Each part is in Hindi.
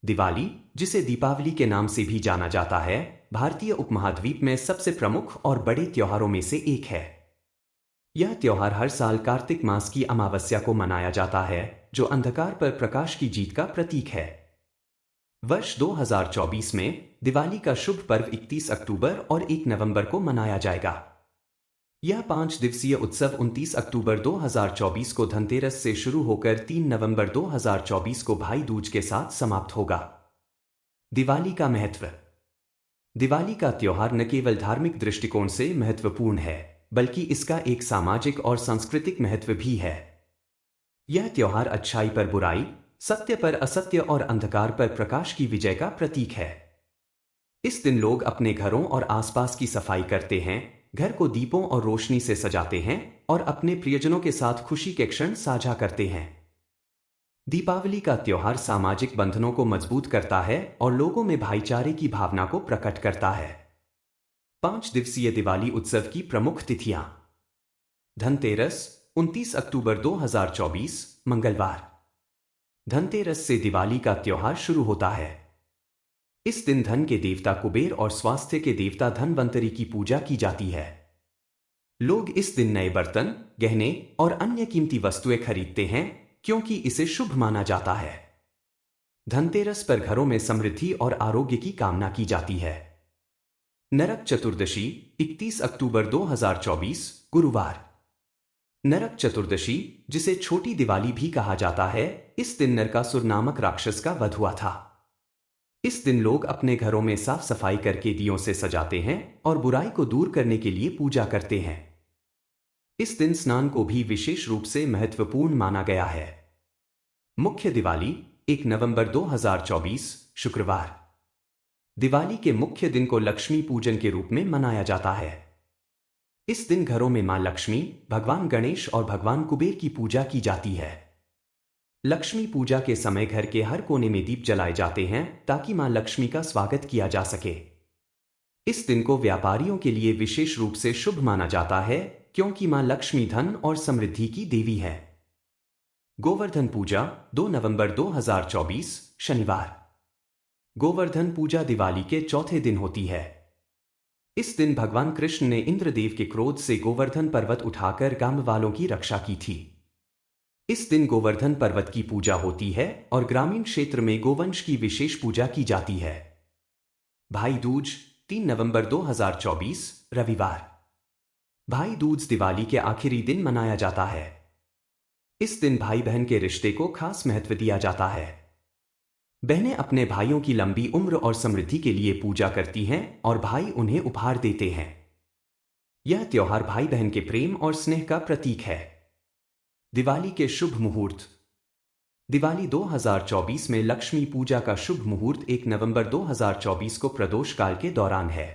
दिवाली, जिसे दीपावली के नाम से भी जाना जाता है, भारतीय उपमहाद्वीप में सबसे प्रमुख और बड़े त्योहारों में से एक है। यह त्योहार हर साल कार्तिक मास की अमावस्या को मनाया जाता है, जो अंधकार पर प्रकाश की जीत का प्रतीक है। वर्ष 2024 में दिवाली का शुभ पर्व 31 अक्टूबर और 1 नवंबर को मनाया जाएगा। यह 5 दिवसीय उत्सव 29 अक्टूबर 2024 को धनतेरस से शुरू होकर 3 नवंबर 2024 को भाई दूज के साथ समाप्त होगा। दिवाली का महत्व। दिवाली का त्योहार न केवल धार्मिक दृष्टिकोण से महत्वपूर्ण है, बल्कि इसका एक सामाजिक और सांस्कृतिक महत्व भी है। यह त्योहार अच्छाई पर बुराई, सत्य पर असत्य और अंधकार पर प्रकाश की विजय का प्रतीक है। इस दिन लोग अपने घरों और आसपास की सफाई करते हैं, घर को दीपों और रोशनी से सजाते हैं और अपने प्रियजनों के साथ खुशी के क्षण साझा करते हैं। दीपावली का त्योहार सामाजिक बंधनों को मजबूत करता है और लोगों में भाईचारे की भावना को प्रकट करता है। 5 दिवसीय दिवाली उत्सव की प्रमुख तिथियां। धनतेरस 29 अक्टूबर 2024 मंगलवार। धनतेरस से दिवाली का त्योहार शुरू होता है। इस दिन धन के देवता कुबेर और स्वास्थ्य के देवता धनवंतरी की पूजा की जाती है। लोग इस दिन नए बर्तन, गहने और अन्य कीमती वस्तुएं खरीदते हैं, क्योंकि इसे शुभ माना जाता है। धनतेरस पर घरों में समृद्धि और आरोग्य की कामना की जाती है। नरक चतुर्दशी 31 अक्टूबर 2024 गुरुवार। नरक चतुर्दशी, जिसे छोटी दिवाली भी कहा जाता है, इस दिन नरकासुर नामक राक्षस का वध हुआ था। इस दिन लोग अपने घरों में साफ सफाई करके दियों से सजाते हैं और बुराई को दूर करने के लिए पूजा करते हैं। इस दिन स्नान को भी विशेष रूप से महत्वपूर्ण माना गया है। मुख्य दिवाली 1 नवंबर 2024 शुक्रवार। दिवाली के मुख्य दिन को लक्ष्मी पूजन के रूप में मनाया जाता है। इस दिन घरों में मां लक्ष्मी, भगवान गणेश और भगवान कुबेर की पूजा की जाती है। लक्ष्मी पूजा के समय घर के हर कोने में दीप जलाए जाते हैं ताकि मां लक्ष्मी का स्वागत किया जा सके। इस दिन को व्यापारियों के लिए विशेष रूप से शुभ माना जाता है, क्योंकि मां लक्ष्मी धन और समृद्धि की देवी है। गोवर्धन पूजा 2 नवंबर 2024 शनिवार। गोवर्धन पूजा दिवाली के चौथे दिन होती है। इस दिन भगवान कृष्ण ने इंद्रदेव के क्रोध से गोवर्धन पर्वत उठाकर गांव वालों की रक्षा की थी। इस दिन गोवर्धन पर्वत की पूजा होती है और ग्रामीण क्षेत्र में गोवंश की विशेष पूजा की जाती है। भाई दूज 3 नवंबर 2024 रविवार। भाई दूज दिवाली के आखिरी दिन मनाया जाता है। इस दिन भाई बहन के रिश्ते को खास महत्व दिया जाता है। बहनें अपने भाइयों की लंबी उम्र और समृद्धि के लिए पूजा करती हैं और भाई उन्हें उपहार देते हैं। यह त्योहार भाई बहन के प्रेम और स्नेह का प्रतीक है। दिवाली के शुभ मुहूर्त। दिवाली 2024 में लक्ष्मी पूजा का शुभ मुहूर्त 1 नवंबर 2024 को प्रदोष काल के दौरान है।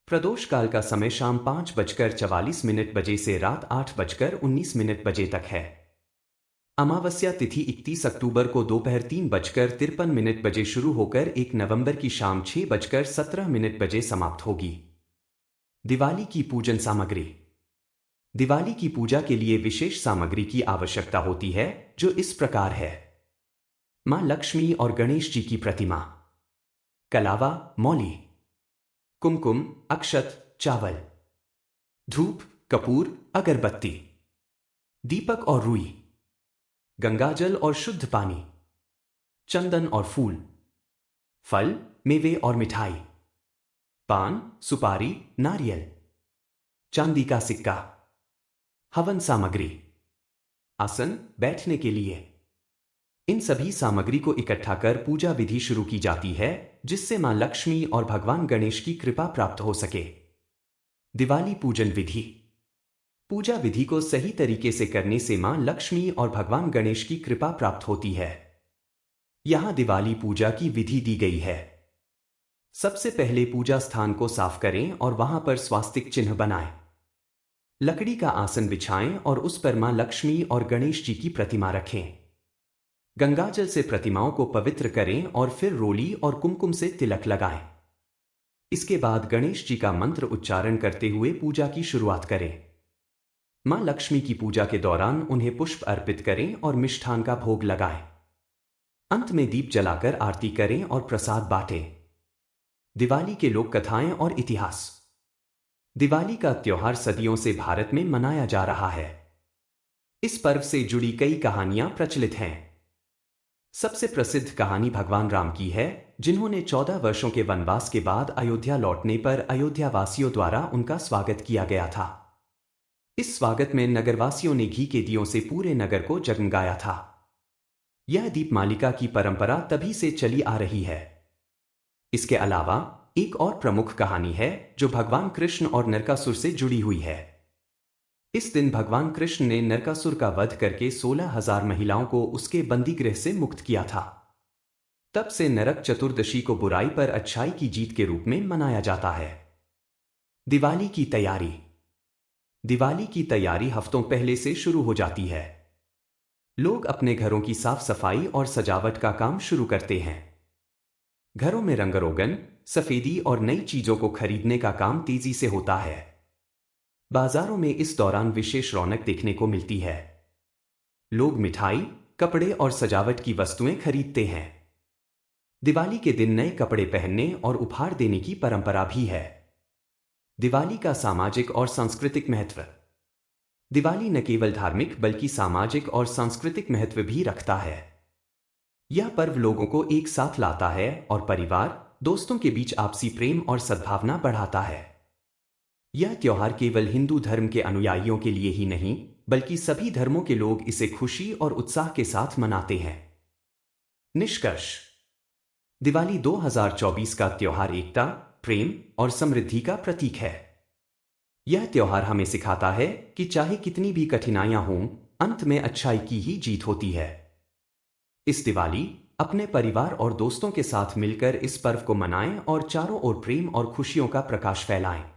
प्रदोष काल का समय शाम 5:44 बजे से रात 8:19 बजे तक है। अमावस्या तिथि 31 अक्टूबर को दोपहर 3:53 बजे शुरू होकर 1 नवंबर की शाम 6:17 बजे समाप्त होगी। दिवाली की पूजन सामग्री। दिवाली की पूजा के लिए विशेष सामग्री की आवश्यकता होती है, जो इस प्रकार है। मां लक्ष्मी और गणेश जी की प्रतिमा, कलावा, मौली, कुमकुम, अक्षत, चावल, धूप, कपूर, अगरबत्ती, दीपक और रुई, गंगाजल और शुद्ध पानी, चंदन और फूल, फल, मेवे और मिठाई, पान, सुपारी, नारियल, चांदी का सिक्का, हवन सामग्री, आसन, बैठने के लिए। इन सभी सामग्री को इकट्ठा कर पूजा विधि शुरू की जाती है, जिससे मां लक्ष्मी और भगवान गणेश की कृपा प्राप्त हो सके। दिवाली पूजन विधि। पूजा विधि को सही तरीके से करने से मां लक्ष्मी और भगवान गणेश की कृपा प्राप्त होती है। यहां दिवाली पूजा की विधि दी गई है। सबसे पहले पूजा स्थान को साफ करें और वहां पर स्वास्तिक चिन्ह बनाएं। लकड़ी का आसन बिछाएं और उस पर मां लक्ष्मी और गणेश जी की प्रतिमा रखें। गंगाजल से प्रतिमाओं को पवित्र करें और फिर रोली और कुमकुम से तिलक लगाएं। इसके बाद गणेश जी का मंत्र उच्चारण करते हुए पूजा की शुरुआत करें। मां लक्ष्मी की पूजा के दौरान उन्हें पुष्प अर्पित करें और मिष्ठान का भोग लगाएं। अंत में दीप जलाकर आरती करें और प्रसाद बांटें। दिवाली के लोक कथाएं और इतिहास। दिवाली का त्योहार सदियों से भारत में मनाया जा रहा है। इस पर्व से जुड़ी कई कहानियां प्रचलित हैं। सबसे प्रसिद्ध कहानी भगवान राम की है, जिन्होंने 14 वर्षों के वनवास के बाद अयोध्या लौटने पर अयोध्या वासियों द्वारा उनका स्वागत किया गया था। इस स्वागत में नगरवासियों ने घी के दियों से पूरे नगर को जगमगाया था। यह दीपमालिका की परंपरा तभी से चली आ रही है। इसके अलावा एक और प्रमुख कहानी है जो भगवान कृष्ण और नरकासुर से जुड़ी हुई है। इस दिन भगवान कृष्ण ने नरकासुर का वध करके 16,000 महिलाओं को उसके बंदीगृह से मुक्त किया था। तब से नरक चतुर्दशी को बुराई पर अच्छाई की जीत के रूप में मनाया जाता है। दिवाली की तैयारी। दिवाली की तैयारी हफ्तों पहले से शुरू हो जाती है। लोग अपने घरों की साफ सफाई और सजावट का काम शुरू करते हैं। घरों में रंग रोगन, सफेदी और नई चीजों को खरीदने का काम तेजी से होता है। बाजारों में इस दौरान विशेष रौनक देखने को मिलती है। लोग मिठाई, कपड़े और सजावट की वस्तुएं खरीदते हैं। दिवाली के दिन नए कपड़े पहनने और उपहार देने की परंपरा भी है। दिवाली का सामाजिक और सांस्कृतिक महत्व। दिवाली न केवल धार्मिक बल्कि सामाजिक और सांस्कृतिक महत्व भी रखता है। यह पर्व लोगों को एक साथ लाता है और परिवार, दोस्तों के बीच आपसी प्रेम और सद्भावना बढ़ाता है। यह त्योहार केवल हिंदू धर्म के अनुयायियों के लिए ही नहीं, बल्कि सभी धर्मों के लोग इसे खुशी और उत्साह के साथ मनाते हैं। निष्कर्ष। दिवाली 2024 का त्योहार एकता, प्रेम और समृद्धि का प्रतीक है। यह त्योहार हमें सिखाता है कि चाहे कितनी भी कठिनाइयां हों, अंत में अच्छाई की ही जीत होती है। इस दिवाली अपने परिवार और दोस्तों के साथ मिलकर इस पर्व को मनाएं और चारों ओर प्रेम और खुशियों का प्रकाश फैलाएं।